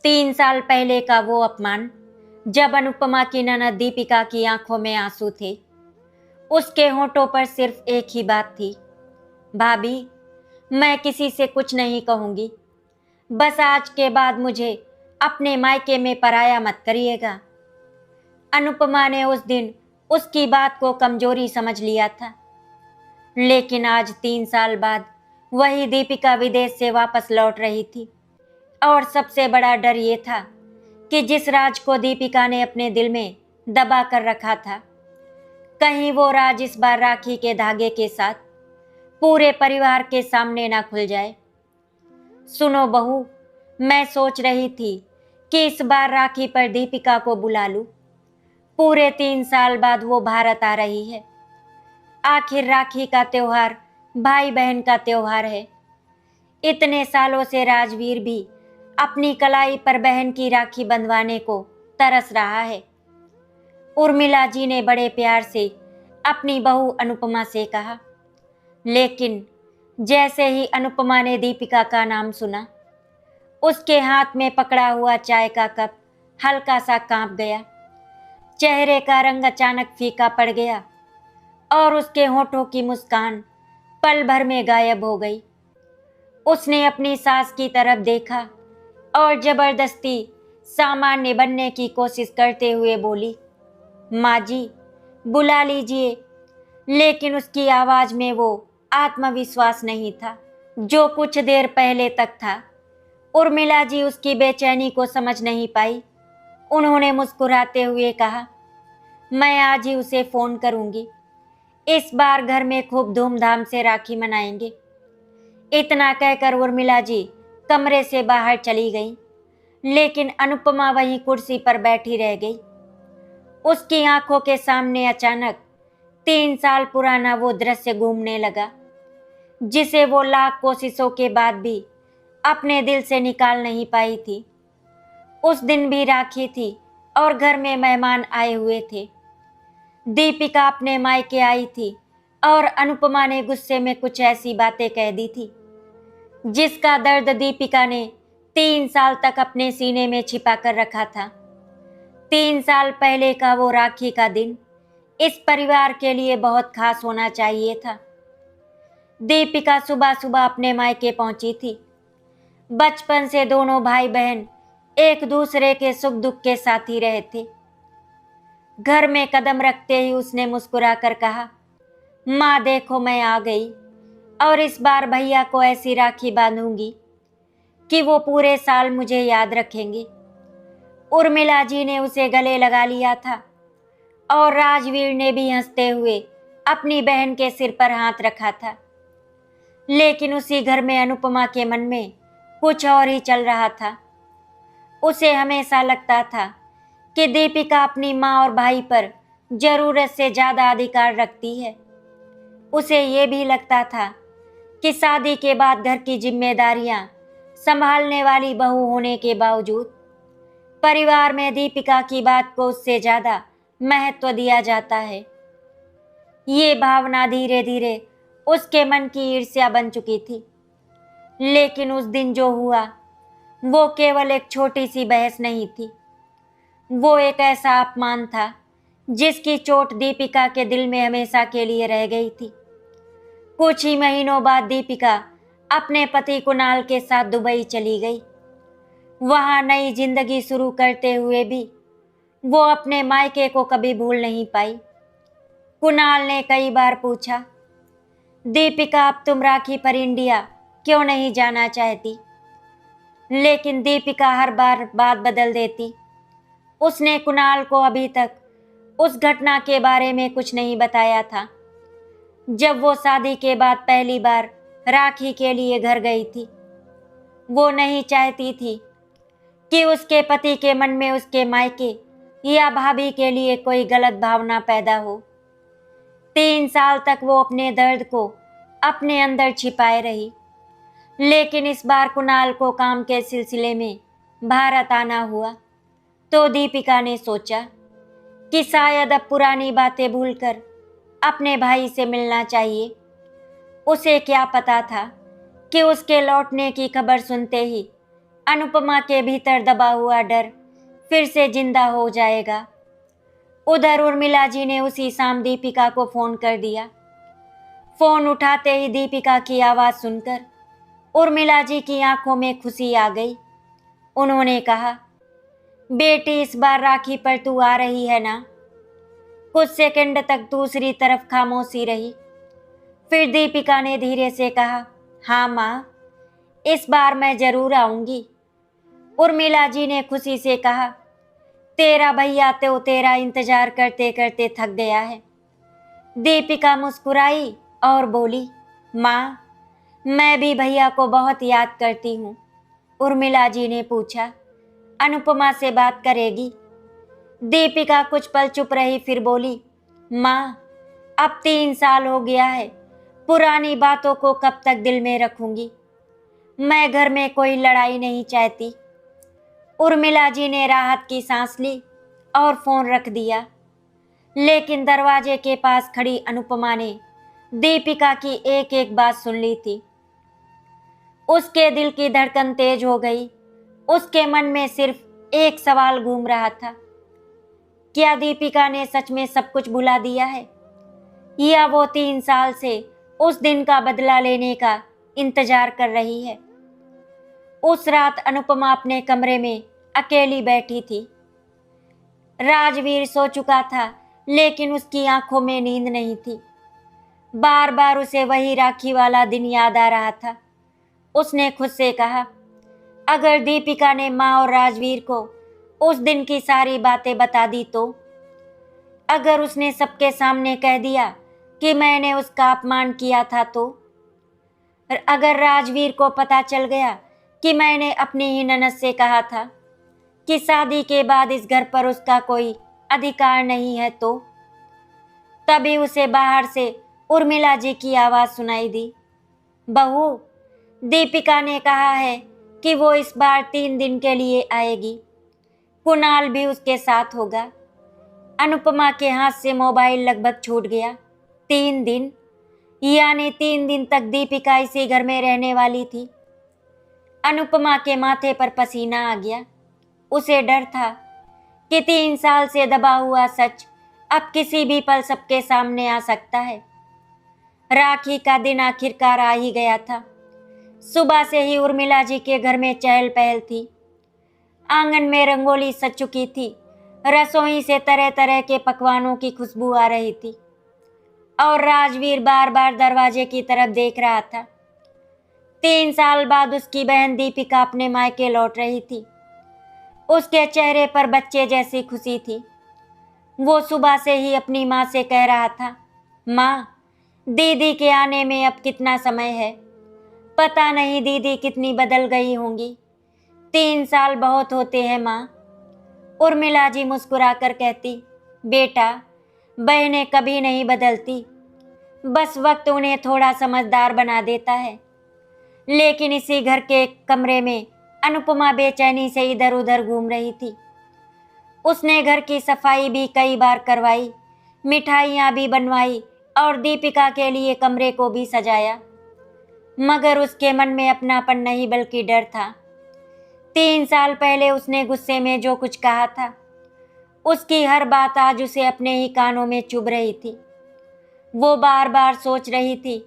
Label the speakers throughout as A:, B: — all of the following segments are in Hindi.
A: 3 साल पहले का वो अपमान, जब अनुपमा की ननद दीपिका की आंखों में आंसू थे। उसके होठों पर सिर्फ एक ही बात थी, भाभी, मैं किसी से कुछ नहीं कहूंगी। बस आज के बाद मुझे अपने मायके में पराया मत करिएगा। अनुपमा ने उस दिन उसकी बात को कमजोरी समझ लिया था, लेकिन आज 3 साल बाद वही दीपिका विदेश से वापस लौट रही थी और सबसे बड़ा डर ये था कि जिस राज को दीपिका ने अपने दिल में दबा कर रखा था, कहीं वो राज इस बार राखी के धागे के साथ पूरे परिवार के सामने ना खुल जाए। सुनो बहू, मैं सोच रही थी कि इस बार राखी पर दीपिका को बुला लूं। पूरे 3 साल बाद वो भारत आ रही है। आखिर राखी का त्योहार भाई बहन का त्योहार है। इतने सालों से राजवीर भी अपनी कलाई पर बहन की राखी बंधवाने को तरस रहा है। उर्मिला जी ने बड़े प्यार से अपनी बहू अनुपमा से कहा, लेकिन जैसे ही अनुपमा ने दीपिका का नाम सुना, उसके हाथ में पकड़ा हुआ चाय का कप हल्का सा कांप गया। चेहरे का रंग अचानक फीका पड़ गया और उसके होठों की मुस्कान पल भर में गायब हो गई। उसने अपनी सास की तरफ देखा और जबरदस्ती सामान्य बनने की कोशिश करते हुए बोली, माँ जी, बुला लीजिए। लेकिन उसकी आवाज में वो आत्मविश्वास नहीं था जो कुछ देर पहले तक था। उर्मिला जी उसकी बेचैनी को समझ नहीं पाई। उन्होंने मुस्कुराते हुए कहा, मैं आज ही उसे फोन करूंगी। इस बार घर में खूब धूमधाम से राखी मनाएंगे। इतना कहकर उर्मिला जी कमरे से बाहर चली गई, लेकिन अनुपमा वहीं कुर्सी पर बैठी रह गई। उसकी आंखों के सामने अचानक 3 साल पुराना वो दृश्य घूमने लगा, जिसे वो लाख कोशिशों के बाद भी अपने दिल से निकाल नहीं पाई थी। उस दिन भी राखी थी और घर में मेहमान आए हुए थे। दीपिका अपने मायके आई थी और अनुपमा ने गुस्से में कुछ ऐसी बातें कह दी थी जिसका दर्द दीपिका ने 3 साल तक अपने सीने में छिपा कर रखा था। 3 साल पहले का वो राखी का दिन इस परिवार के लिए बहुत खास होना चाहिए था। दीपिका सुबह सुबह अपने मायके पहुंची थी। बचपन से दोनों भाई बहन एक दूसरे के सुख दुख के साथी रहे थे। घर में कदम रखते ही उसने मुस्कुरा कर कहा, माँ देखो, मैं आ गई और इस बार भैया को ऐसी राखी बांधूंगी कि वो पूरे साल मुझे याद रखेंगे। उर्मिला जी ने उसे गले लगा लिया था और राजवीर ने भी हंसते हुए अपनी बहन के सिर पर हाथ रखा था। लेकिन उसी घर में अनुपमा के मन में कुछ और ही चल रहा था। उसे हमेशा लगता था कि दीपिका अपनी माँ और भाई पर जरूरत से ज्यादा अधिकार रखती है। उसे ये भी लगता था कि शादी के बाद घर की जिम्मेदारियां संभालने वाली बहू होने के बावजूद परिवार में दीपिका की बात को उससे ज्यादा महत्व दिया जाता है। ये भावना धीरे धीरे उसके मन की ईर्ष्या बन चुकी थी। लेकिन उस दिन जो हुआ वो केवल एक छोटी सी बहस नहीं थी, वो एक ऐसा अपमान था जिसकी चोट दीपिका के दिल में हमेशा के लिए रह गई थी। कुछ ही महीनों बाद दीपिका अपने पति कुणाल के साथ दुबई चली गई। वहां नई जिंदगी शुरू करते हुए भी वो अपने मायके को कभी भूल नहीं पाई। कुणाल ने कई बार पूछा, दीपिका, अब तुम राखी पर इंडिया क्यों नहीं जाना चाहती? लेकिन दीपिका हर बार बात बदल देती। उसने कुणाल को अभी तक उस घटना के बारे में कुछ नहीं बताया था जब वो शादी के बाद पहली बार राखी के लिए घर गई थी। वो नहीं चाहती थी कि उसके पति के मन में उसके मायके या भाभी के लिए कोई गलत भावना पैदा हो। 3 साल तक वो अपने दर्द को अपने अंदर छिपाए रही। लेकिन इस बार कुणाल को काम के सिलसिले में भारत आना हुआ तो दीपिका ने सोचा कि शायद अब पुरानी बातें भूलकर अपने भाई से मिलना चाहिए। उसे क्या पता था कि उसके लौटने की खबर सुनते ही अनुपमा के भीतर दबा हुआ डर फिर से जिंदा हो जाएगा। उधर उर्मिला जी ने उसी शाम दीपिका को फोन कर दिया। फोन उठाते ही दीपिका की आवाज सुनकर उर्मिला जी की आंखों में खुशी आ गई। उन्होंने कहा, बेटी इस बार राखी पर तू आ रही है ना? कुछ सेकंड तक दूसरी तरफ खामोशी रही। फिर दीपिका ने धीरे से कहा, हाँ माँ, इस बार मैं जरूर आऊंगी। उर्मिला जी ने खुशी से कहा, तेरा भैया तो तेरा इंतजार करते करते थक गया है। दीपिका मुस्कुराई और बोली, माँ, मैं भी भैया को बहुत याद करती हूँ। उर्मिला जी ने पूछा, अनुपमा से बात करेगी? दीपिका कुछ पल चुप रही, फिर बोली, माँ, अब 3 साल हो गया है, पुरानी बातों को कब तक दिल में रखूंगी? मैं घर में कोई लड़ाई नहीं चाहती। उर्मिला जी ने राहत की सांस ली और फोन रख दिया। लेकिन दरवाजे के पास खड़ी अनुपमा ने दीपिका की एक एक बात सुन ली थी। उसके दिल की धड़कन तेज हो गई। उसके मन में सिर्फ एक सवाल घूम रहा था, क्या दीपिका ने सच में सब कुछ भुला दिया है, या वो 3 साल से उस दिन का बदला लेने का इंतजार कर रही है? उस रात अनुपमा अपने कमरे में अकेली बैठी थी। राजवीर सो चुका था, लेकिन उसकी आंखों में नींद नहीं थी। बार बार उसे वही राखी वाला दिन याद आ रहा था। उसने खुद से कहा, अगर दीपिका ने माँ और राजवीर को उस दिन की सारी बातें बता दी तो? अगर उसने सबके सामने कह दिया कि मैंने उसका अपमान किया था तो? अगर राजवीर को पता चल गया कि मैंने अपनी ही ननद से कहा था कि शादी के बाद इस घर पर उसका कोई अधिकार नहीं है तो? तभी उसे बाहर से उर्मिला जी की आवाज सुनाई दी, बहू, दीपिका ने कहा है कि वो इस बार 3 दिन के लिए आएगी। कुणाल भी उसके साथ होगा। अनुपमा के हाथ से मोबाइल लगभग छूट गया। 3 दिन, यानी 3 दिन तक दीपिका इसी घर में रहने वाली थी। अनुपमा के माथे पर पसीना आ गया। उसे डर था कि 3 साल से दबा हुआ सच अब किसी भी पल सबके सामने आ सकता है। राखी का दिन आखिरकार आ ही गया था। सुबह से ही उर्मिला जी के घर में चहल पहल थी। आंगन में रंगोली सज चुकी थी। रसोई से तरह तरह के पकवानों की खुशबू आ रही थी और राजवीर बार बार दरवाजे की तरफ देख रहा था। 3 साल बाद उसकी बहन दीपिका अपने मायके लौट रही थी। उसके चेहरे पर बच्चे जैसी खुशी थी। वो सुबह से ही अपनी माँ से कह रहा था, माँ, दीदी के आने में अब कितना समय है, पता नहीं दीदी कितनी बदल गई होंगी। 3 साल बहुत होते हैं माँ। उर्मिला जी मुस्कुराकर कहती, बेटा, बहनें कभी नहीं बदलती, बस वक्त उन्हें थोड़ा समझदार बना देता है। लेकिन इसी घर के कमरे में अनुपमा बेचैनी से इधर उधर घूम रही थी। उसने घर की सफाई भी कई बार करवाई, मिठाइयाँ भी बनवाई और दीपिका के लिए कमरे को भी सजाया, मगर उसके मन में अपनापन नहीं बल्कि डर था। 3 साल पहले उसने गुस्से में जो कुछ कहा था, उसकी हर बात आज उसे अपने ही कानों में चुभ रही थी। वो बार बार सोच रही थी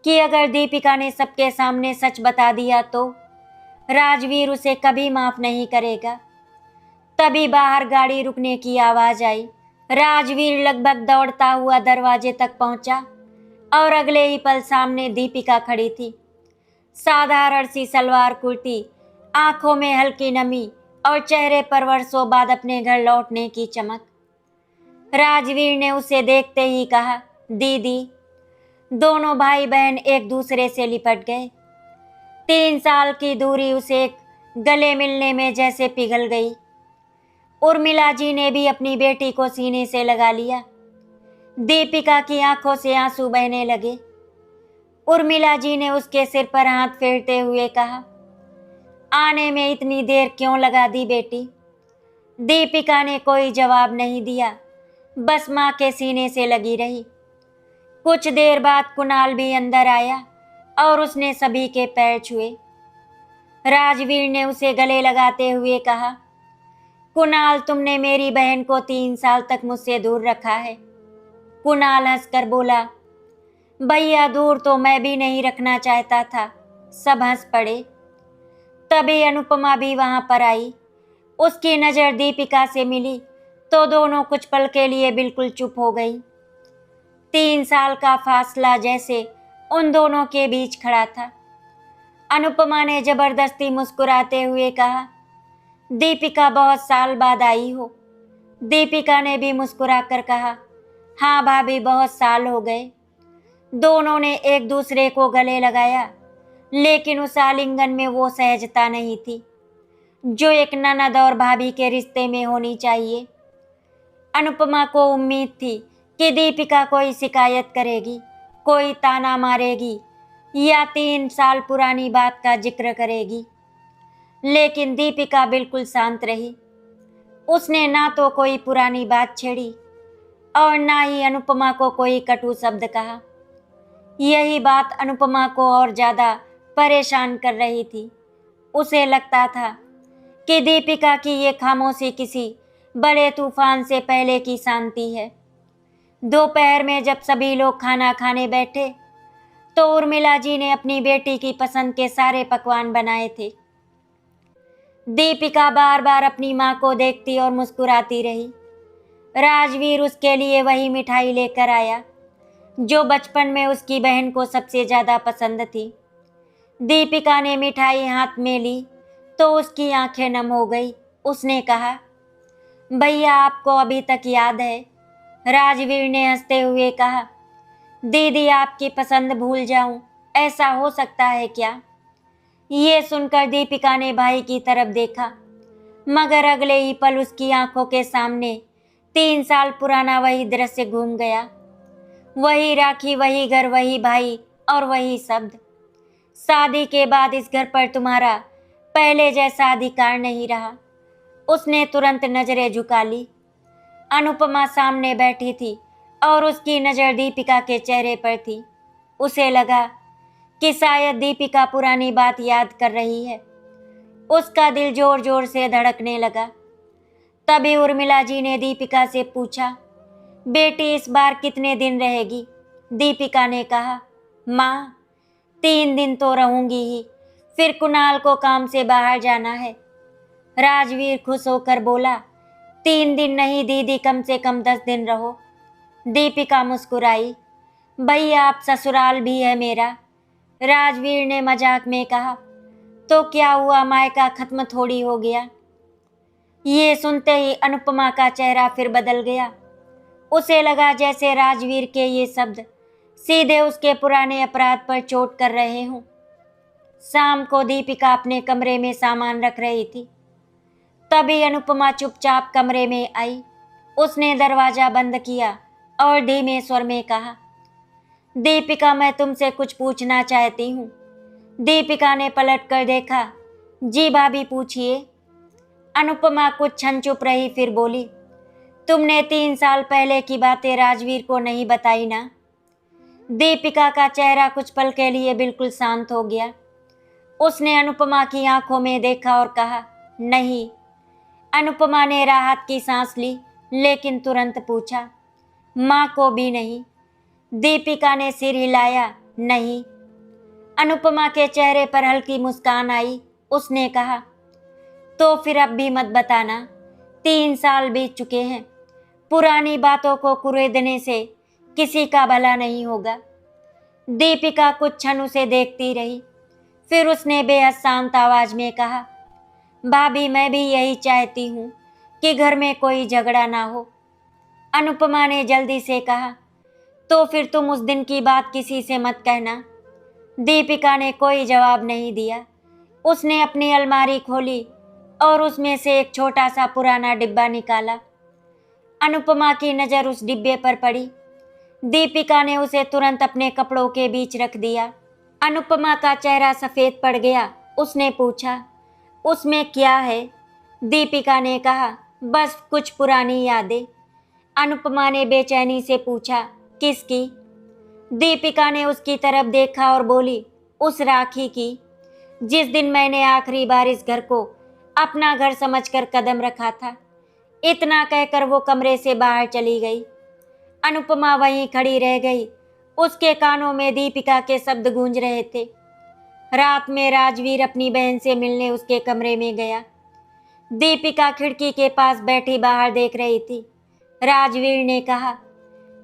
A: कि अगर दीपिका ने सबके सामने सच बता दिया तो राजवीर उसे कभी माफ नहीं करेगा। तभी बाहर गाड़ी रुकने की आवाज आई। राजवीर लगभग दौड़ता हुआ दरवाजे तक पहुंचा और अगले ही पल सामने दीपिका खड़ी थी। साधारण सी सलवार कुर्ती, आंखों में हल्की नमी और चेहरे पर वर्षों बाद अपने घर लौटने की चमक। राजवीर ने उसे देखते ही कहा, दीदी। दोनों भाई बहन एक दूसरे से लिपट गए। 3 साल की दूरी उसे गले मिलने में जैसे पिघल गई। उर्मिला जी ने भी अपनी बेटी को सीने से लगा लिया। दीपिका की आंखों से आंसू बहने लगे। उर्मिला जी ने उसके सिर पर हाथ फेरते हुए कहा, आने में इतनी देर क्यों लगा दी बेटी? दीपिका ने कोई जवाब नहीं दिया, बस माँ के सीने से लगी रही। कुछ देर बाद कुणाल भी अंदर आया और उसने सभी के पैर छुए। राजवीर ने उसे गले लगाते हुए कहा, कुणाल, तुमने मेरी बहन को 3 साल तक मुझसे दूर रखा है। कुणाल हंसकर बोला, भैया, दूर तो मैं भी नहीं रखना चाहता था। सब हंस पड़े। तभी अनुपमा भी वहां पर आई। उसकी नज़र दीपिका से मिली तो दोनों कुछ पल के लिए बिल्कुल चुप हो गई। 3 साल का फासला जैसे उन दोनों के बीच खड़ा था। अनुपमा ने जबरदस्ती मुस्कुराते हुए कहा, दीपिका, बहुत साल बाद आई हो। दीपिका ने भी मुस्कुराकर कहा, हाँ भाभी, बहुत साल हो गए। दोनों ने एक दूसरे को गले लगाया, लेकिन उस आलिंगन में वो सहजता नहीं थी जो एक ननद और भाभी के रिश्ते में होनी चाहिए। अनुपमा को उम्मीद थी कि दीपिका कोई शिकायत करेगी, कोई ताना मारेगी या 3 साल पुरानी बात का जिक्र करेगी, लेकिन दीपिका बिल्कुल शांत रही। उसने ना तो कोई पुरानी बात छेड़ी और ना ही अनुपमा को कोई कटु शब्द कहा। यही बात अनुपमा को और ज़्यादा परेशान कर रही थी। उसे लगता था कि दीपिका की ये खामोशी किसी बड़े तूफान से पहले की शांति है। दोपहर में जब सभी लोग खाना खाने बैठे तो उर्मिला जी ने अपनी बेटी की पसंद के सारे पकवान बनाए थे। दीपिका बार बार अपनी माँ को देखती और मुस्कुराती रही। राजवीर उसके लिए वही मिठाई लेकर आया जो बचपन में उसकी बहन को सबसे ज़्यादा पसंद थी। दीपिका ने मिठाई हाथ में ली तो उसकी आंखें नम हो गई। उसने कहा, भैया, आपको अभी तक याद है? राजवीर ने हंसते हुए कहा, दीदी, आपकी पसंद भूल जाऊं, ऐसा हो सकता है क्या? ये सुनकर दीपिका ने भाई की तरफ देखा, मगर अगले ही पल उसकी आंखों के सामने 3 साल पुराना वही दृश्य घूम गया। वही राखी, वही घर, वही भाई और वही शब्द। शादी के बाद इस घर पर तुम्हारा पहले जैसा अधिकार नहीं रहा। उसने तुरंत नजरें झुका ली। अनुपमा सामने बैठी थी और उसकी नज़र दीपिका के चेहरे पर थी। उसे लगा कि शायद दीपिका पुरानी बात याद कर रही है। उसका दिल जोर जोर से धड़कने लगा। तभी उर्मिला जी ने दीपिका से पूछा, बेटी, इस बार कितने दिन रहेगी? दीपिका ने कहा, माँ, 3 दिन तो रहूंगी ही, फिर कुणाल को काम से बाहर जाना है। राजवीर खुश होकर बोला, 3 दिन नहीं दीदी, कम से कम 10 दिन रहो। दीपिका मुस्कुराई, भैया, आप ससुराल भी है मेरा। राजवीर ने मजाक में कहा, तो क्या हुआ, मायका खत्म थोड़ी हो गया? ये सुनते ही अनुपमा का चेहरा फिर बदल गया। उसे लगा जैसे राजवीर के ये शब्द सीधे उसके पुराने अपराध पर चोट कर रहे हों। शाम को दीपिका अपने कमरे में सामान रख रही थी। तभी अनुपमा चुपचाप कमरे में आई। उसने दरवाजा बंद किया और धीमे स्वर में कहा, दीपिका, मैं तुमसे कुछ पूछना चाहती हूँ। दीपिका ने पलट कर देखा। जी भाभी, पूछिए। अनुपमा कुछ क्षण चुप रही, फिर बोली, तुमने 3 साल पहले की बातें राजवीर को नहीं बताई ना? दीपिका का चेहरा कुछ पल के लिए बिल्कुल शांत हो गया। उसने अनुपमा की आंखों में देखा और कहा, नहीं। अनुपमा ने राहत की सांस ली, लेकिन तुरंत पूछा, माँ को भी नहीं? दीपिका ने सिर हिलाया, नहीं। अनुपमा के चेहरे पर हल्की मुस्कान आई। उसने कहा, तो फिर अब भी मत बताना। 3 साल बीत चुके हैं। पुरानी बातों को कुरेदने से किसी का भला नहीं होगा। दीपिका कुछ क्षण उसे देखती रही, फिर उसने बेहद शांत आवाज में कहा, भाभी, मैं भी यही चाहती हूँ कि घर में कोई झगड़ा ना हो। अनुपमा ने जल्दी से कहा, तो फिर तुम उस दिन की बात किसी से मत कहना। दीपिका ने कोई जवाब नहीं दिया। उसने अपनी अलमारी खोली और उसमें से एक छोटा सा पुराना डिब्बा निकाला। अनुपमा की नज़र उस डिब्बे पर पड़ी। दीपिका ने उसे तुरंत अपने कपड़ों के बीच रख दिया। अनुपमा का चेहरा सफ़ेद पड़ गया। उसने पूछा, उसमें क्या है? दीपिका ने कहा, बस कुछ पुरानी यादें। अनुपमा ने बेचैनी से पूछा, किसकी? दीपिका ने उसकी तरफ देखा और बोली, उस राखी की जिस दिन मैंने आखिरी बार इस घर को अपना घर समझकर कदम रखा था। इतना कहकर वो कमरे से बाहर चली गई। अनुपमा वहीं खड़ी रह गई। उसके कानों में दीपिका के शब्द गूंज रहे थे। रात में राजवीर अपनी बहन से मिलने उसके कमरे में गया। दीपिका खिड़की के पास बैठी बाहर देख रही थी। राजवीर ने कहा,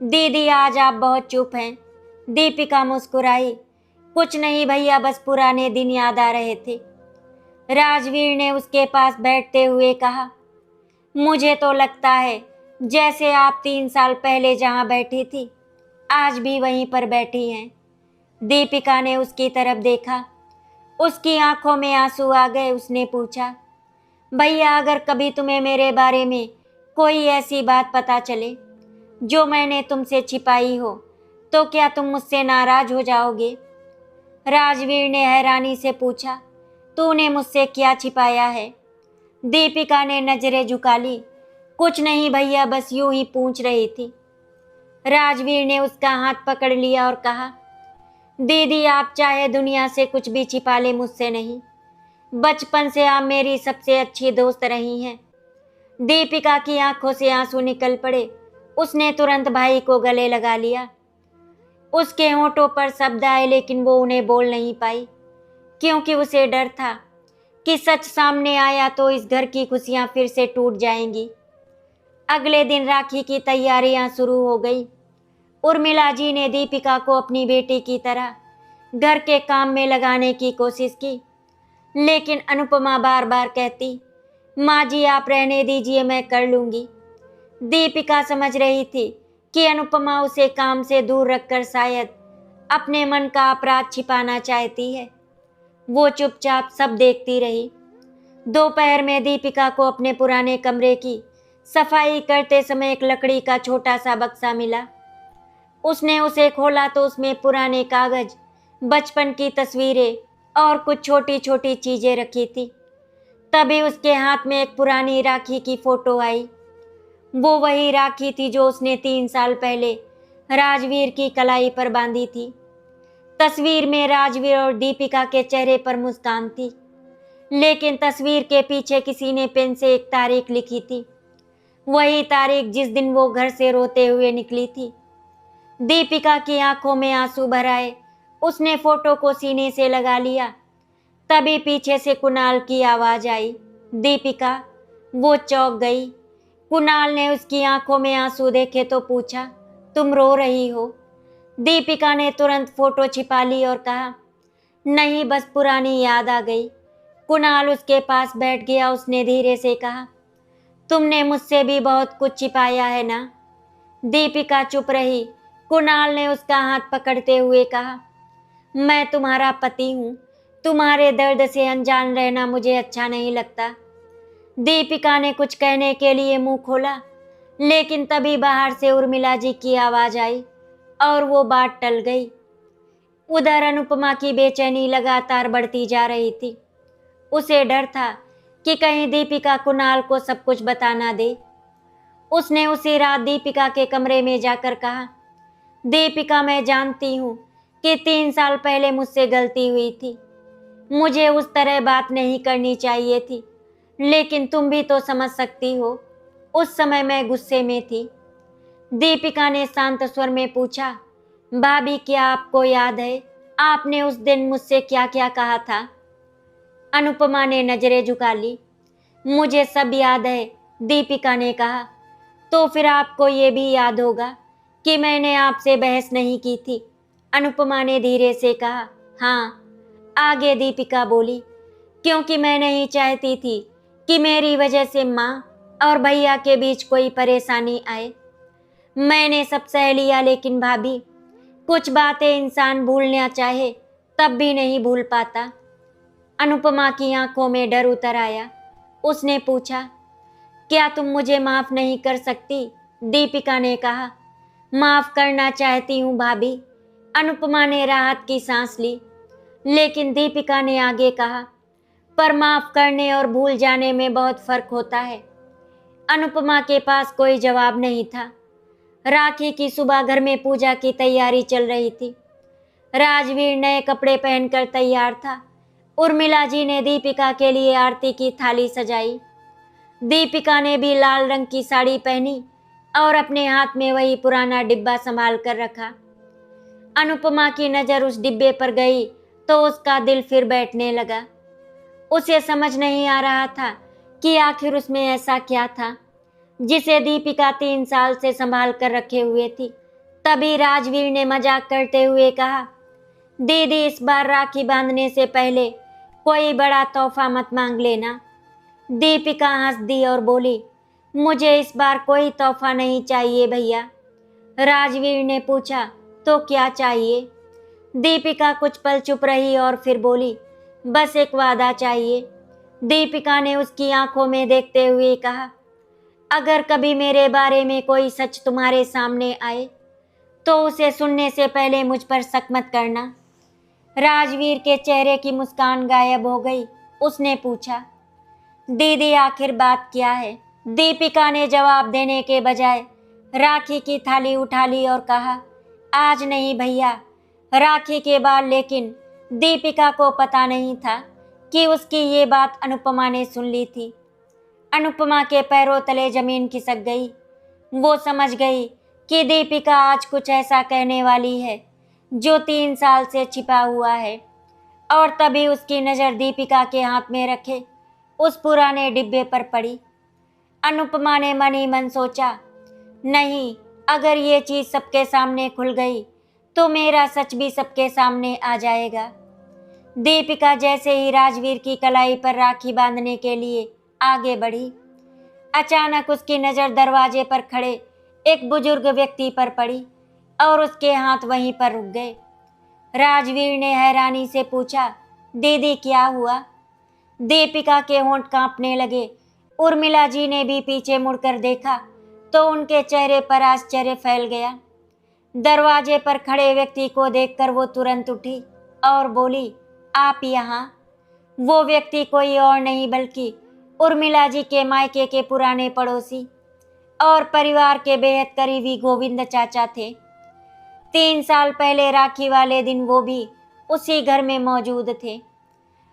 A: दीदी आज आप बहुत चुप हैं। दीपिका मुस्कुराई, कुछ नहीं भैया, बस पुराने दिन याद आ रहे थे। राजवीर ने उसके पास बैठते हुए कहा, मुझे तो लगता है जैसे आप 3 साल पहले जहां बैठी थी आज भी वहीं पर बैठी हैं। दीपिका ने उसकी तरफ देखा। उसकी आंखों में आंसू आ गए। उसने पूछा, भैया अगर कभी तुम्हें मेरे बारे में कोई ऐसी बात पता चले जो मैंने तुमसे छिपाई हो तो क्या तुम मुझसे नाराज हो जाओगे? राजवीर ने हैरानी से पूछा, तूने मुझसे क्या छिपाया है? दीपिका ने नजरें झुका ली। कुछ नहीं भैया, बस यूं ही पूछ रही थी। राजवीर ने उसका हाथ पकड़ लिया और कहा, दीदी आप चाहे दुनिया से कुछ भी छिपा ले, मुझसे नहीं। बचपन से आप मेरी सबसे अच्छी दोस्त रही हैं। दीपिका की आंखों से आंसू निकल पड़े। उसने तुरंत भाई को गले लगा लिया। उसके होंठों पर शब्द आए लेकिन वो उन्हें बोल नहीं पाई, क्योंकि उसे डर था कि सच सामने आया तो इस घर की खुशियां फिर से टूट जाएंगी। अगले दिन राखी की तैयारियां शुरू हो गई। उर्मिला जी ने दीपिका को अपनी बेटी की तरह घर के काम में लगाने की कोशिश की, लेकिन अनुपमा बार बार कहती, माँ जी आप रहने दीजिए, मैं कर लूँगी। दीपिका समझ रही थी कि अनुपमा उसे काम से दूर रखकर शायद अपने मन का अपराध छिपाना चाहती है। वो चुपचाप सब देखती रही। दोपहर में दीपिका को अपने पुराने कमरे की सफाई करते समय एक लकड़ी का छोटा सा बक्सा मिला। उसने उसे खोला तो उसमें पुराने कागज, बचपन की तस्वीरें और कुछ छोटी छोटी चीजें रखी थी। तभी उसके हाथ में एक पुरानी राखी की फोटो आई। वो वही राखी थी जो उसने 3 साल पहले राजवीर की कलाई पर बांधी थी। तस्वीर में राजवीर और दीपिका के चेहरे पर मुस्कान थी, लेकिन तस्वीर के पीछे किसी ने पेन से एक तारीख लिखी थी, वही तारीख जिस दिन वो घर से रोते हुए निकली थी। दीपिका की आंखों में आंसू भर आए। उसने फोटो को सीने से लगा लिया। तभी पीछे से कुणाल की आवाज आई, दीपिका। वो चौंक गई। कुणाल ने उसकी आंखों में आंसू देखे तो पूछा, तुम रो रही हो? दीपिका ने तुरंत फोटो छिपा ली और कहा, नहीं बस पुरानी याद आ गई। कुणाल उसके पास बैठ गया। उसने धीरे से कहा, तुमने मुझसे भी बहुत कुछ छिपाया है ना? दीपिका चुप रही। कुणाल ने उसका हाथ पकड़ते हुए कहा, मैं तुम्हारा पति हूँ। तुम्हारे दर्द से अनजान रहना मुझे अच्छा नहीं लगता। दीपिका ने कुछ कहने के लिए मुंह खोला, लेकिन तभी बाहर से उर्मिला जी की आवाज आई और वो बात टल गई। उधर अनुपमा की बेचैनी लगातार बढ़ती जा रही थी। उसे डर था कि कहीं दीपिका कुणाल को सब कुछ बता ना दे। उसने उसी रात दीपिका के कमरे में जाकर कहा, दीपिका मैं जानती हूँ कि 3 साल पहले मुझसे गलती हुई थी। मुझे उस तरह बात नहीं करनी चाहिए थी, लेकिन तुम भी तो समझ सकती हो, उस समय मैं गुस्से में थी। दीपिका ने शांत स्वर में पूछा, भाभी क्या आपको याद है आपने उस दिन मुझसे क्या क्या कहा था? अनुपमा ने नजरें झुका ली। मुझे सब याद है, दीपिका ने कहा। तो फिर आपको ये भी याद होगा कि मैंने आपसे बहस नहीं की थी? अनुपमा ने धीरे से कहा। हाँ, आगे दीपिका बोली, क्योंकि मैं नहीं चाहती थी कि मेरी वजह से माँ और भैया के बीच कोई परेशानी आए। मैंने सब सह लिया, लेकिन भाभी कुछ बातें इंसान भूलना चाहे तब भी नहीं भूल पाता। अनुपमा की आंखों में डर उतर आया। उसने पूछा, क्या तुम मुझे माफ नहीं कर सकती? दीपिका ने कहा, माफ करना चाहती हूँ भाभी। अनुपमा ने राहत की सांस ली, लेकिन दीपिका ने आगे कहा, पर माफ करने और भूल जाने में बहुत फर्क होता है। अनुपमा के पास कोई जवाब नहीं था। राखी की सुबह घर में पूजा की तैयारी चल रही थी। राजवीर नए कपड़े पहनकर तैयार था उर्मिला जी ने दीपिका के लिए आरती की थाली सजाई। दीपिका ने भी लाल रंग की साड़ी पहनी और अपने हाथ में वही पुराना डिब्बा संभाल कर रखा। अनुपमा की नजर उस डिब्बे पर गई तो उसका दिल फिर बैठने लगा। उसे समझ नहीं आ रहा था कि आखिर उसमें ऐसा क्या था जिसे दीपिका 3 साल से संभाल कर रखे हुए थी। तभी राजवीर ने मजाक करते हुए कहा, दीदी इस बार राखी बांधने से पहले कोई बड़ा तोहफा मत मांग लेना। दीपिका हंस दी और बोली, मुझे इस बार कोई तोहफा नहीं चाहिए भैया। राजवीर ने पूछा, तो क्या चाहिए? दीपिका कुछ पल चुप रही और फिर बोली, बस एक वादा चाहिए। दीपिका ने उसकी आंखों में देखते हुए कहा, अगर कभी मेरे बारे में कोई सच तुम्हारे सामने आए तो उसे सुनने से पहले मुझ पर शक मत करना। राजवीर के चेहरे की मुस्कान गायब हो गई। उसने पूछा, दीदी आखिर बात क्या है? दीपिका ने जवाब देने के बजाय राखी की थाली उठा ली और कहा, आज नहीं भैया, राखी के बाद। लेकिन दीपिका को पता नहीं था कि उसकी ये बात अनुपमा ने सुन ली थी। अनुपमा के पैरों तले जमीन खिसक गई। वो समझ गई कि दीपिका आज कुछ ऐसा कहने वाली है जो 3 साल से छिपा हुआ है। और तभी उसकी नज़र दीपिका के हाथ में रखे उस पुराने डिब्बे पर पड़ी। अनुपमा ने मन ही मन सोचा, नहीं, अगर ये चीज़ सबके सामने खुल गई तो मेरा सच भी सबके सामने आ जाएगा। दीपिका जैसे ही राजवीर की कलाई पर राखी बांधने के लिए आगे बढ़ी, अचानक उसकी नज़र दरवाजे पर खड़े एक बुजुर्ग व्यक्ति पर पड़ी और उसके हाथ वहीं पर रुक गए। राजवीर ने हैरानी से पूछा, दीदी क्या हुआ? दीपिका के होंठ कांपने लगे। उर्मिला जी ने भी पीछे मुड़कर देखा तो उनके चेहरे पर आश्चर्य फैल गया। दरवाजे पर खड़े व्यक्ति को देखकर वो तुरंत उठी और बोली, आप यहाँ? वो व्यक्ति कोई और नहीं बल्कि उर्मिला जी के मायके के पुराने पड़ोसी और परिवार के बेहद करीबी गोविंद चाचा थे। 3 साल पहले राखी वाले दिन वो भी उसी घर में मौजूद थे।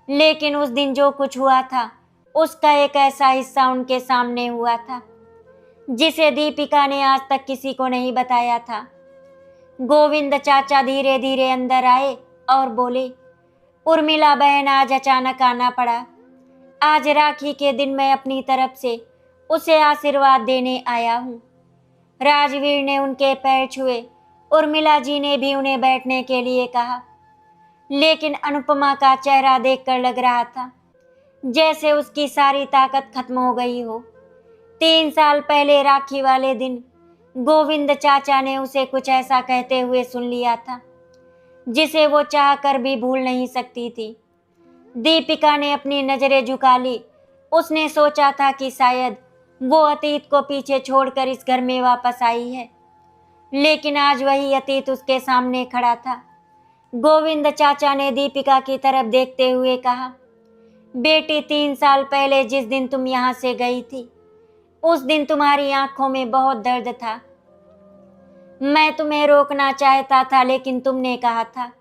A: लेकिन उस दिन जो कुछ हुआ था उसका एक ऐसा हिस्सा उनके सामने हुआ था जिसे दीपिका ने आज तक किसी को नहीं बताया था। गोविंद चाचा धीरे धीरे अंदर आए और बोले, उर्मिला बहन, आज अचानक आना पड़ा। आज राखी के दिन मैं अपनी तरफ से उसे आशीर्वाद देने आया हूँ। राजवीर ने उनके पैर छुए। उर्मिला जी ने भी उन्हें बैठने के लिए कहा। लेकिन अनुपमा का चेहरा देखकर लग रहा था जैसे उसकी सारी ताकत खत्म हो गई हो। 3 साल पहले राखी वाले दिन गोविंद चाचा ने उसे कुछ ऐसा कहते हुए सुन लिया था जिसे वो चाह कर भी भूल नहीं सकती थी। दीपिका ने अपनी नजरें झुका ली। उसने सोचा था कि शायद वो अतीत को पीछे छोड़कर इस घर में वापस आई है, लेकिन आज वही अतीत उसके सामने खड़ा था। गोविंद चाचा ने दीपिका की तरफ देखते हुए कहा, बेटी, 3 साल पहले जिस दिन तुम यहाँ से गई थी उस दिन तुम्हारी आंखों में बहुत दर्द था। मैं तुम्हें रोकना चाहता था लेकिन तुमने कहा था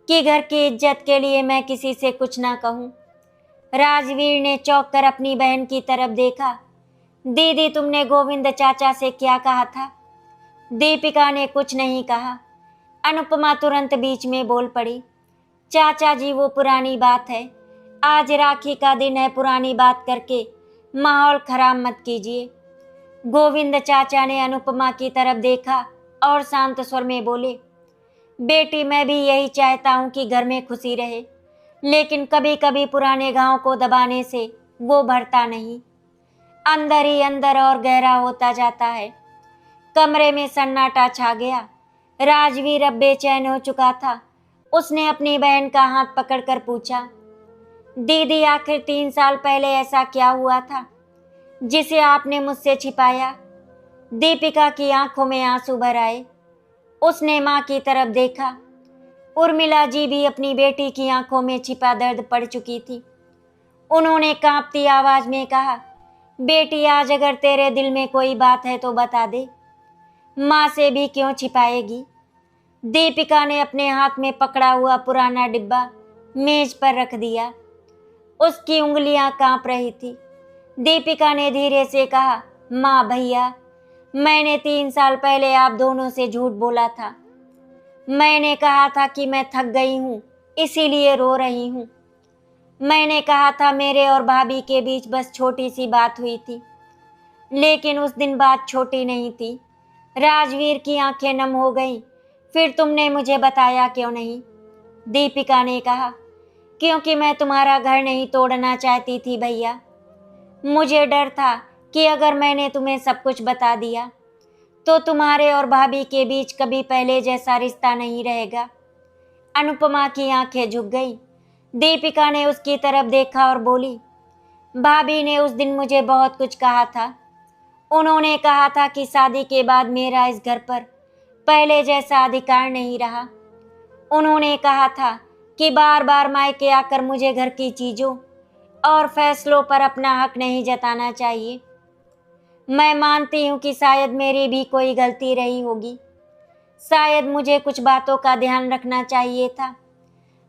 A: कि घर की इज्जत के लिए मैं किसी से कुछ ना कहूँ। राजवीर ने चौंक कर अपनी बहन की तरफ देखा। दीदी, तुमने गोविंद चाचा से क्या कहा था? दीपिका ने कुछ नहीं कहा। अनुपमा तुरंत बीच में बोल पड़ी, चाचा जी, वो पुरानी बात है। आज राखी का दिन है, पुरानी बात करके माहौल खराब मत कीजिए। गोविंद चाचा ने अनुपमा की तरफ देखा और शांत स्वर में बोले, बेटी, मैं भी यही चाहता हूँ कि घर में खुशी रहे, लेकिन कभी कभी पुराने घाव को दबाने से वो भरता नहीं, अंदर ही अंदर और गहरा होता जाता है। कमरे में सन्नाटा छा गया। राजवीर अब बेचैन हो चुका था। उसने अपनी बहन का हाथ पकड़कर पूछा, दीदी, आखिर 3 साल पहले ऐसा क्या हुआ था जिसे आपने मुझसे छिपाया? दीपिका की आंखों में आंसू भर आए। उसने माँ की तरफ देखा। उर्मिला जी भी अपनी बेटी की आंखों में छिपा दर्द पड़ चुकी थी। उन्होंने कांपती आवाज में कहा, बेटी, आज अगर तेरे दिल में कोई बात है तो बता दे, माँ से भी क्यों छिपाएगी? दीपिका ने अपने हाथ में पकड़ा हुआ पुराना डिब्बा मेज पर रख दिया। उसकी उंगलियां कांप रही थी। दीपिका ने धीरे से कहा, माँ भैया, मैंने 3 साल पहले आप दोनों से झूठ बोला था। मैंने कहा था कि मैं थक गई हूँ, इसीलिए रो रही हूँ। मैंने कहा था मेरे और भाभी के बीच बस छोटी सी बात हुई थी, लेकिन उस दिन बात छोटी नहीं थी। राजवीर की आंखें नम हो गईं। फिर तुमने मुझे बताया क्यों नहीं? दीपिका ने कहा, क्योंकि मैं तुम्हारा घर नहीं तोड़ना चाहती थी भैया। मुझे डर था कि अगर मैंने तुम्हें सब कुछ बता दिया तो तुम्हारे और भाभी के बीच कभी पहले जैसा रिश्ता नहीं रहेगा। अनुपमा की आंखें झुक गईं। दीपिका ने उसकी तरफ देखा और बोली, भाभी ने उस दिन मुझे बहुत कुछ कहा था। उन्होंने कहा था कि शादी के बाद मेरा इस घर पर पहले जैसा अधिकार नहीं रहा। उन्होंने कहा था कि बार बार मायके आकर मुझे घर की चीज़ों और फैसलों पर अपना हक नहीं जताना चाहिए। मैं मानती हूँ कि शायद मेरी भी कोई गलती रही होगी। शायद मुझे कुछ बातों का ध्यान रखना चाहिए था,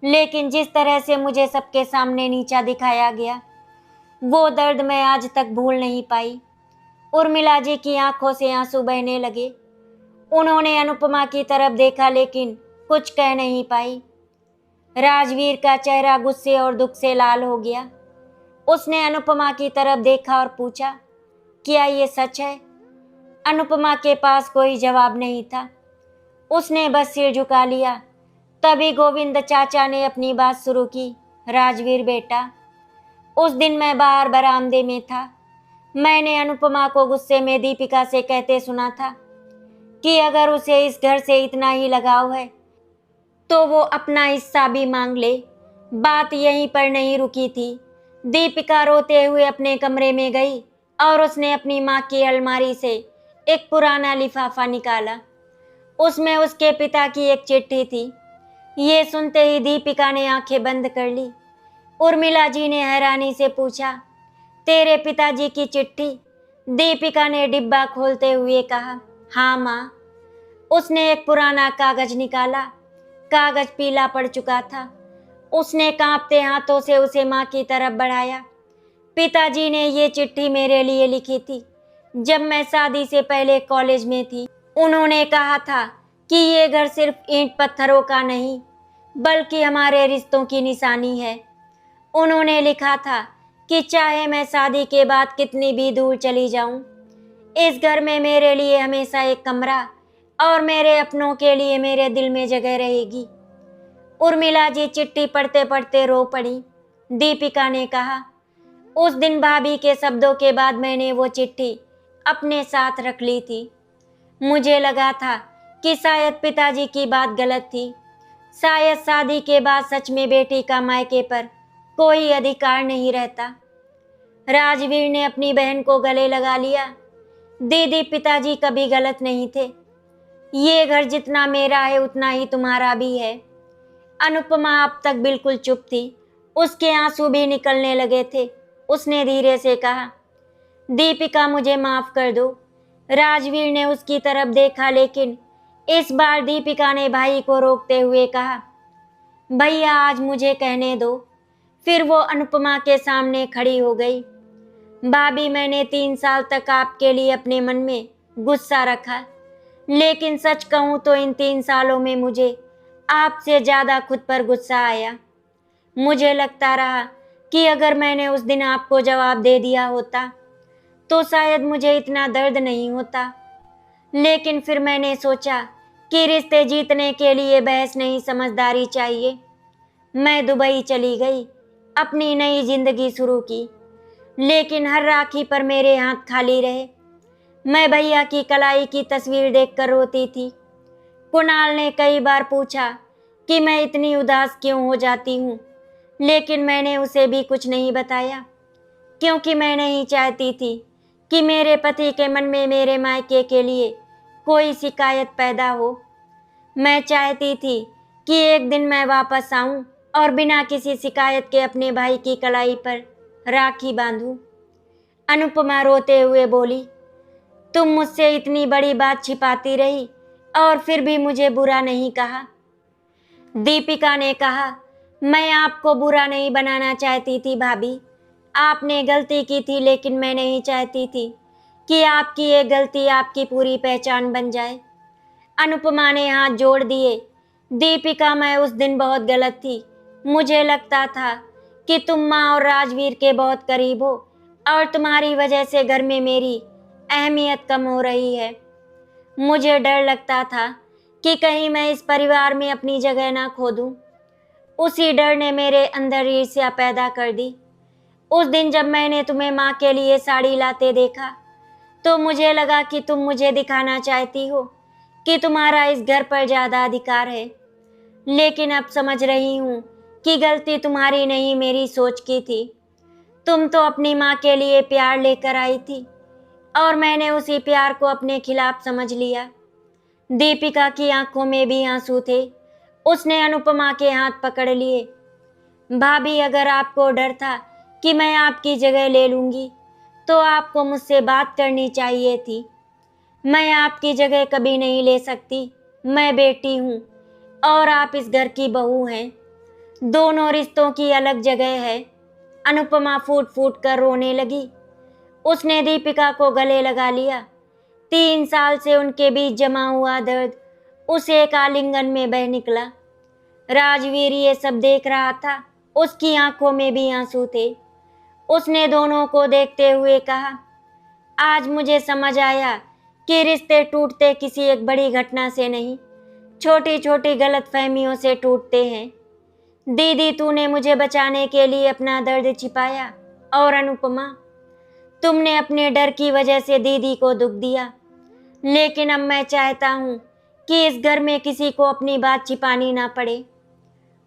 A: लेकिन जिस तरह से मुझे सबके सामने नीचा दिखाया गया, वो दर्द मैं आज तक भूल नहीं पाई। उर्मिला जी की आंखों से आंसू बहने लगे। उन्होंने अनुपमा की तरफ देखा, लेकिन कुछ कह नहीं पाई। राजवीर का चेहरा गुस्से और दुख से लाल हो गया। उसने अनुपमा की तरफ देखा और पूछा, क्या ये सच है? अनुपमा के पास कोई जवाब नहीं था। उसने बस सिर झुका लिया। तभी गोविंद चाचा ने अपनी बात शुरू की, राजवीर बेटा, उस दिन मैं बाहर बरामदे में था। मैंने अनुपमा को गुस्से में दीपिका से कहते सुना था कि अगर उसे इस घर से इतना ही लगाव है तो वो अपना हिस्सा भी मांग ले। बात यहीं पर नहीं रुकी थी। दीपिका रोते हुए अपने कमरे में गई और उसने अपनी माँ की अलमारी से एक पुराना लिफाफा निकाला। उसमें उसके पिता की एक चिट्ठी थी। ये सुनते ही दीपिका ने आंखें बंद कर ली। उर्मिला जी ने हैरानी से पूछा, तेरे पिताजी की चिट्ठी? दीपिका ने डिब्बा खोलते हुए कहा, हाँ माँ। उसने एक पुराना कागज निकाला। कागज पीला पड़ चुका था। उसने कांपते हाथों से उसे माँ की तरफ बढ़ाया। पिताजी ने ये चिट्ठी मेरे लिए लिखी थी जब मैं शादी से पहले कॉलेज में थी। उन्होंने कहा था कि ये घर सिर्फ ईंट पत्थरों का नहीं बल्कि हमारे रिश्तों की निशानी है। उन्होंने लिखा था कि चाहे मैं शादी के बाद कितनी भी दूर चली जाऊं, इस घर में मेरे लिए हमेशा एक कमरा और मेरे अपनों के लिए मेरे दिल में जगह रहेगी। उर्मिला जी चिट्ठी पढ़ते पढ़ते रो पड़ी। दीपिका ने कहा, उस दिन भाभी के शब्दों के बाद मैंने वो चिट्ठी अपने साथ रख ली थी। मुझे लगा था कि शायद पिताजी की बात गलत थी। शायद शादी के बाद सच में बेटी का मायके पर कोई अधिकार नहीं रहता। राजवीर ने अपनी बहन को गले लगा लिया। दीदी, पिताजी कभी गलत नहीं थे। ये घर जितना मेरा है उतना ही तुम्हारा भी है। अनुपमा अब तक बिल्कुल चुप थी। उसके आंसू भी निकलने लगे थे। उसने धीरे से कहा, दीपिका मुझे माफ कर दो। राजवीर ने उसकी तरफ देखा, लेकिन इस बार दीपिका ने भाई को रोकते हुए कहा, भैया आज मुझे कहने दो। फिर वो अनुपमा के सामने खड़ी हो गई। भाभी, मैंने 3 साल तक आपके लिए अपने मन में गुस्सा रखा, लेकिन सच कहूँ तो इन 3 सालों में मुझे आपसे ज़्यादा खुद पर गुस्सा आया। मुझे लगता रहा कि अगर मैंने उस दिन आपको जवाब दे दिया होता तो शायद मुझे इतना दर्द नहीं होता। लेकिन फिर मैंने सोचा कि रिश्ते जीतने के लिए बहस नहीं, समझदारी चाहिए। मैं दुबई चली गई, अपनी नई जिंदगी शुरू की, लेकिन हर राखी पर मेरे हाथ खाली रहे। मैं भैया की कलाई की तस्वीर देखकर रोती थी। कुणाल ने कई बार पूछा कि मैं इतनी उदास क्यों हो जाती हूँ, लेकिन मैंने उसे भी कुछ नहीं बताया, क्योंकि मैं नहीं चाहती थी कि मेरे पति के मन में मेरे मायके के लिए कोई शिकायत पैदा हो। मैं चाहती थी कि एक दिन मैं वापस आऊं और बिना किसी शिकायत के अपने भाई की कलाई पर राखी बांधूं। अनुपमा रोते हुए बोली, तुम मुझसे इतनी बड़ी बात छिपाती रही और फिर भी मुझे बुरा नहीं कहा। दीपिका ने कहा, मैं आपको बुरा नहीं बनाना चाहती थी भाभी। आपने गलती की थी, लेकिन मैं नहीं चाहती थी कि आपकी ये गलती आपकी पूरी पहचान बन जाए। अनुपमा ने हाथ जोड़ दिए। दीपिका, मैं उस दिन बहुत गलत थी। मुझे लगता था कि तुम माँ और राजवीर के बहुत करीब हो और तुम्हारी वजह से घर में मेरी अहमियत कम हो रही है। मुझे डर लगता था कि कहीं मैं इस परिवार में अपनी जगह ना खो दूं। उसी डर ने मेरे अंदर ईर्ष्या पैदा कर दी। उस दिन जब मैंने तुम्हें माँ के लिए साड़ी लाते देखा तो मुझे लगा कि तुम मुझे दिखाना चाहती हो कि तुम्हारा इस घर पर ज्यादा अधिकार है। लेकिन अब समझ रही हूँ कि गलती तुम्हारी नहीं, मेरी सोच की थी। तुम तो अपनी माँ के लिए प्यार लेकर आई थी और मैंने उसी प्यार को अपने खिलाफ समझ लिया। दीपिका की आंखों में भी आंसू थे। उसने अनुपमा के हाथ पकड़ लिए। भाभी, अगर आपको डर था कि मैं आपकी जगह ले लूंगी तो आपको मुझसे बात करनी चाहिए थी। मैं आपकी जगह कभी नहीं ले सकती। मैं बेटी हूँ और आप इस घर की बहू हैं। दोनों रिश्तों की अलग जगह है। अनुपमा फूट फूट कर रोने लगी। उसने दीपिका को गले लगा लिया। 3 साल से उनके बीच जमा हुआ दर्द उस एक आलिंगन में बह निकला। राजवीर ये सब देख रहा था। उसकी आंखों में भी आंसू थे। उसने दोनों को देखते हुए कहा, आज मुझे समझ आया कि रिश्ते टूटते किसी एक बड़ी घटना से नहीं, छोटी छोटी गलतफहमियों से टूटते हैं। दीदी, तूने मुझे बचाने के लिए अपना दर्द छिपाया, और अनुपमा, तुमने अपने डर की वजह से दीदी को दुख दिया। लेकिन अब मैं चाहता हूँ कि इस घर में किसी को अपनी बात छिपानी ना पड़े।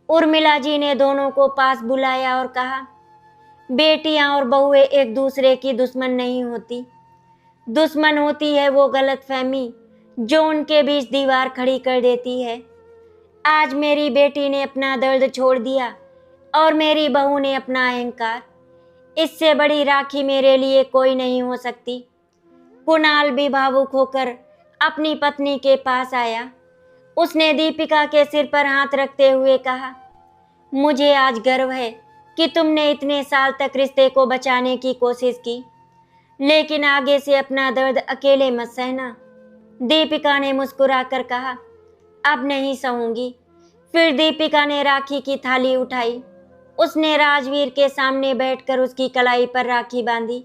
A: उर्मिला जी ने दोनों को पास बुलाया और कहा, बेटियां और बहुएं एक दूसरे की दुश्मन नहीं होती। दुश्मन होती है वो गलतफहमी जो उनके बीच दीवार खड़ी कर देती है। आज मेरी बेटी ने अपना दर्द छोड़ दिया और मेरी बहू ने अपना अहंकार। इससे बड़ी राखी मेरे लिए कोई नहीं हो सकती। कुणाल भी भावुक होकर अपनी पत्नी के पास आया। उसने दीपिका के सिर पर हाथ रखते हुए कहा, मुझे आज गर्व है कि तुमने इतने साल तक रिश्ते को बचाने की कोशिश की, लेकिन आगे से अपना दर्द अकेले मत सहना। दीपिका ने मुस्कुराकर कहा, अब नहीं सहूंगी। फिर दीपिका ने राखी की थाली उठाई। उसने राजवीर के सामने बैठकर उसकी कलाई पर राखी बांधी।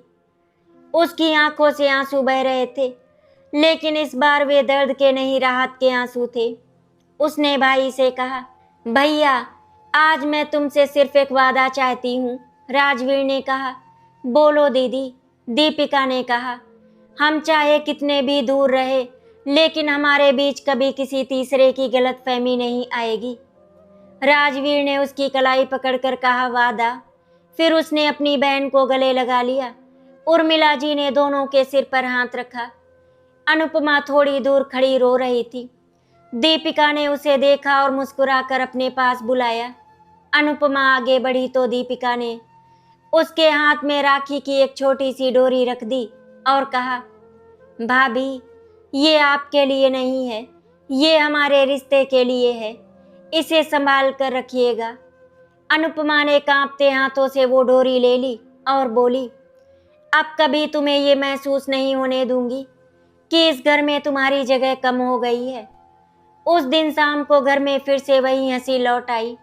A: उसकी आंखों से आंसू बह रहे थे, लेकिन इस बार वे दर्द के नहीं, राहत के आंसू थे। उसने भाई से कहा, भैया, आज मैं तुमसे सिर्फ एक वादा चाहती हूँ। राजवीर ने कहा, बोलो दीदी। दीपिका ने कहा, हम चाहे कितने भी दूर रहे, लेकिन हमारे बीच कभी किसी तीसरे की गलतफहमी नहीं आएगी। राजवीर ने उसकी कलाई पकड़कर कहा, वादा। फिर उसने अपनी बहन को गले लगा लिया। उर्मिला जी ने दोनों के सिर पर हाथ रखा। अनुपमा थोड़ी दूर खड़ी रो रही थी। दीपिका ने उसे देखा और मुस्कुराकर अपने पास बुलाया। अनुपमा आगे बढ़ी तो दीपिका ने उसके हाथ में राखी की एक छोटी सी डोरी रख दी और कहा, भाभी, ये आपके लिए नहीं है, ये हमारे रिश्ते के लिए है। इसे संभाल कर रखिएगा। अनुपमा ने कांपते हाथों से वो डोरी ले ली और बोली, अब कभी तुम्हें ये महसूस नहीं होने दूंगी कि इस घर में तुम्हारी जगह कम हो गई है। उस दिन शाम को घर में फिर से वही हंसी लौट आई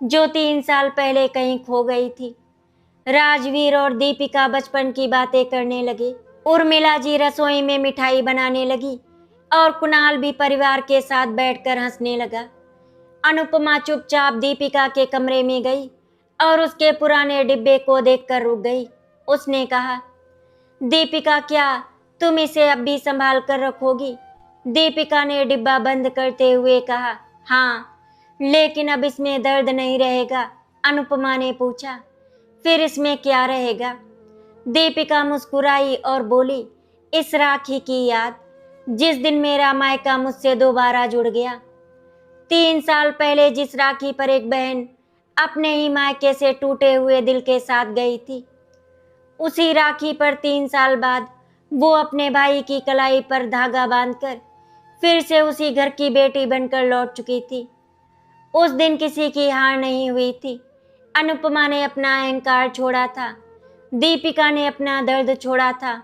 A: जो 3 साल पहले कहीं खो गई थी। राजवीर और दीपिका बचपन की बातें करने लगे। उर्मिला जी रसोई में मिठाई बनाने लगी और कुणाल भी परिवार के साथ बैठकर हंसने लगा। अनुपमा चुपचाप दीपिका के कमरे में गई और उसके पुराने डिब्बे को देखकर रुक गई। उसने कहा, दीपिका, क्या तुम इसे अब भी संभाल कर रखोगी? दीपिका ने डिब्बा बंद करते हुए कहा, हाँ, लेकिन अब इसमें दर्द नहीं रहेगा। अनुपमा ने पूछा, फिर इसमें क्या रहेगा? दीपिका मुस्कुराई और बोली, इस राखी की याद, जिस दिन मेरा मायका मुझसे दोबारा जुड़ गया। 3 साल पहले जिस राखी पर एक बहन अपने ही मायके से टूटे हुए दिल के साथ गई थी, उसी राखी पर 3 साल बाद वो अपने भाई की कलाई पर धागा बांधकर फिर से उसी घर की बेटी बनकर लौट चुकी थी। उस दिन किसी की हार नहीं हुई थी। अनुपमा ने अपना अहंकार छोड़ा था, दीपिका ने अपना दर्द छोड़ा था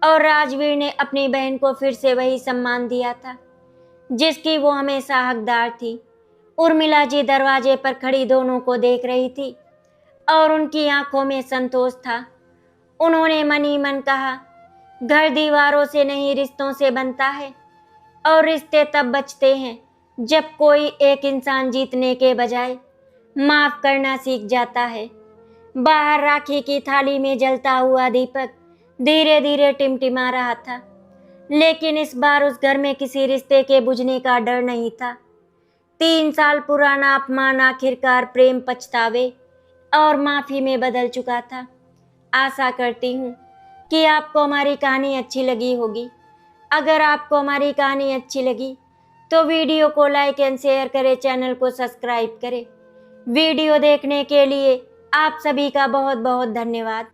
A: और राजवीर ने अपनी बहन को फिर से वही सम्मान दिया था जिसकी वो हमेशा हकदार थी। उर्मिला जी दरवाजे पर खड़ी दोनों को देख रही थी और उनकी आंखों में संतोष था। उन्होंने मन ही मन कहा, घर दीवारों से नहीं रिश्तों से बनता है और रिश्ते तब बचते हैं जब कोई एक इंसान जीतने के बजाय माफ करना सीख जाता है। बाहर राखी की थाली में जलता हुआ दीपक धीरे धीरे टिमटिमा रहा था, लेकिन इस बार उस घर में किसी रिश्ते के बुझने का डर नहीं था। 3 साल पुराना अपमान आखिरकार प्रेम, पछतावे और माफी में बदल चुका था। आशा करती हूँ कि आपको हमारी कहानी अच्छी लगी होगी। अगर आपको हमारी कहानी अच्छी लगी तो वीडियो को लाइक एंड शेयर करें, चैनल को सब्सक्राइब करें। वीडियो देखने के लिए आप सभी का बहुत बहुत धन्यवाद।